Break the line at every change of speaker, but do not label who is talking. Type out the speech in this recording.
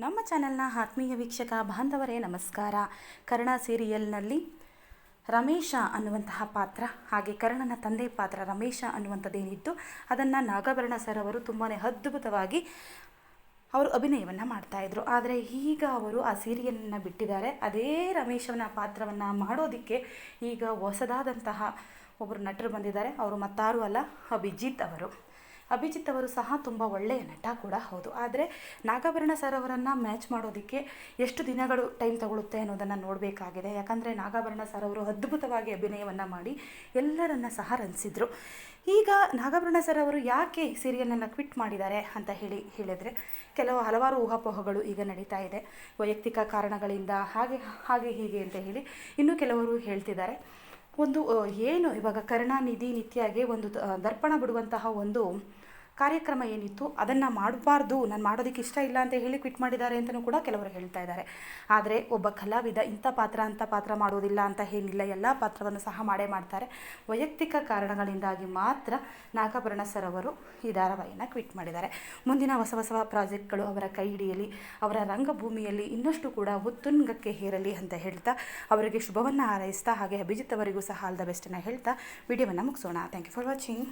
ನಮ್ಮ ಚಾನೆಲ್ನ ಆತ್ಮೀಯ ವೀಕ್ಷಕ ಬಾಂಧವರೇ ನಮಸ್ಕಾರ. ಕರ್ಣ ಸೀರಿಯಲ್ನಲ್ಲಿ ರಮೇಶ ಅನ್ನುವಂತಹ ಪಾತ್ರ, ಹಾಗೆ ಕರ್ಣನ ತಂದೆ ಪಾತ್ರ ರಮೇಶ ಅನ್ನುವಂಥದ್ದೇನಿತ್ತು ಅದನ್ನು ನಾಗಾಭರಣ ಸರ್ ಅವರು ತುಂಬಾ ಅದ್ಭುತವಾಗಿ ಅವರು ಅಭಿನಯವನ್ನು ಮಾಡ್ತಾಯಿದ್ರು. ಆದರೆ ಈಗ ಅವರು ಆ ಸೀರಿಯಲನ್ನು ಬಿಟ್ಟಿದ್ದಾರೆ. ಅದೇ ರಮೇಶನ ಪಾತ್ರವನ್ನು ಮಾಡೋದಕ್ಕೆ ಈಗ ಹೊಸದಾದಂತಹ ಒಬ್ಬರು ನಟರು ಬಂದಿದ್ದಾರೆ. ಅವರು ಮತ್ತಾರೂ ಅಲ್ಲ, ಅಭಿಜಿತ್ ಅವರು ಸಹ ತುಂಬ ಒಳ್ಳೆಯ ನಟ ಕೂಡ ಹೌದು. ಆದರೆ ನಾಗಾಭರಣ ಸರ್ ಅವರನ್ನು ಮ್ಯಾಚ್ ಮಾಡೋದಕ್ಕೆ ಎಷ್ಟು ದಿನಗಳು ಟೈಮ್ ತಗೊಳುತ್ತೆ ಅನ್ನೋದನ್ನು ನೋಡಬೇಕಾಗಿದೆ. ಯಾಕಂದರೆ ನಾಗಾಭರಣ ಸರ್ ಅವರು ಅದ್ಭುತವಾಗಿ ಅಭಿನಯವನ್ನು ಮಾಡಿ ಎಲ್ಲರನ್ನ ಸಹ ರಂಜಿಸಿದರು. ಈಗ ನಾಗಾಭರಣ ಸರ್ ಅವರು ಯಾಕೆ ಸೀರಿಯಲನ್ನು ಕ್ವಿಟ್ ಮಾಡಿದ್ದಾರೆ ಅಂತ ಹೇಳಿದರೆ ಹಲವಾರು ಊಹಾಪೋಹಗಳು ಈಗ ನಡೀತಾ ಇದೆ. ವೈಯಕ್ತಿಕ ಕಾರಣಗಳಿಂದ ಹಾಗೆ ಹೀಗೆ ಅಂತ ಹೇಳಿ ಇನ್ನೂ ಕೆಲವರು ಹೇಳ್ತಿದ್ದಾರೆ. ಏನು ಇವಾಗ ಕರುಣಾನಿಧಿ ನಿತ್ಯಗೆ ಒಂದು ದರ್ಪಣ ಬಿಡುವಂತಹ ಒಂದು ಕಾರ್ಯಕ್ರಮ ಏನಿತ್ತು ಅದನ್ನು ಮಾಡಬಾರ್ದು, ನಾನು ಮಾಡೋದಕ್ಕೆ ಇಷ್ಟ ಇಲ್ಲ ಅಂತ ಹೇಳಿ ಕ್ವಿಟ್ ಮಾಡಿದ್ದಾರೆ ಅಂತಲೂ ಕೂಡ ಕೆಲವರು ಹೇಳ್ತಾ ಇದ್ದಾರೆ. ಆದರೆ ಒಬ್ಬ ಕಲಾವಿದ ಇಂಥ ಪಾತ್ರ ಮಾಡೋದಿಲ್ಲ ಅಂತ ಏನಿಲ್ಲ, ಎಲ್ಲ ಪಾತ್ರವನ್ನು ಸಹ ಮಾಡ್ತಾರೆ. ವೈಯಕ್ತಿಕ ಕಾರಣಗಳಿಂದಾಗಿ ಮಾತ್ರ ನಾಗಾಭರಣ ಸರ್ ಅವರು ಈ ಧಾರಾವಾಹಿಯನ್ನು ಕ್ವಿಟ್ ಮಾಡಿದ್ದಾರೆ. ಮುಂದಿನ ಹೊಸ ಪ್ರಾಜೆಕ್ಟ್ಗಳು ಅವರ ಕೈ ಹಿಡಿಯಲಿ, ಅವರ ರಂಗಭೂಮಿಯಲ್ಲಿ ಇನ್ನಷ್ಟು ಕೂಡ ಉತ್ತುಂಗಕ್ಕೆ ಏರಲಿ ಅಂತ ಹೇಳ್ತಾ ಅವರಿಗೆ ಶುಭವನ್ನು ಹಾರೈಸ್ತಾ, ಹಾಗೆ ಅಭಿಜಿತ್ ಅವರಿಗೂ ಸಹ ಆಲ್ ದ ಬೆಸ್ಟನ್ನು ಹೇಳ್ತಾ ವಿಡಿಯೋವನ್ನು ಮುಗಿಸೋಣ. Thank you for watching.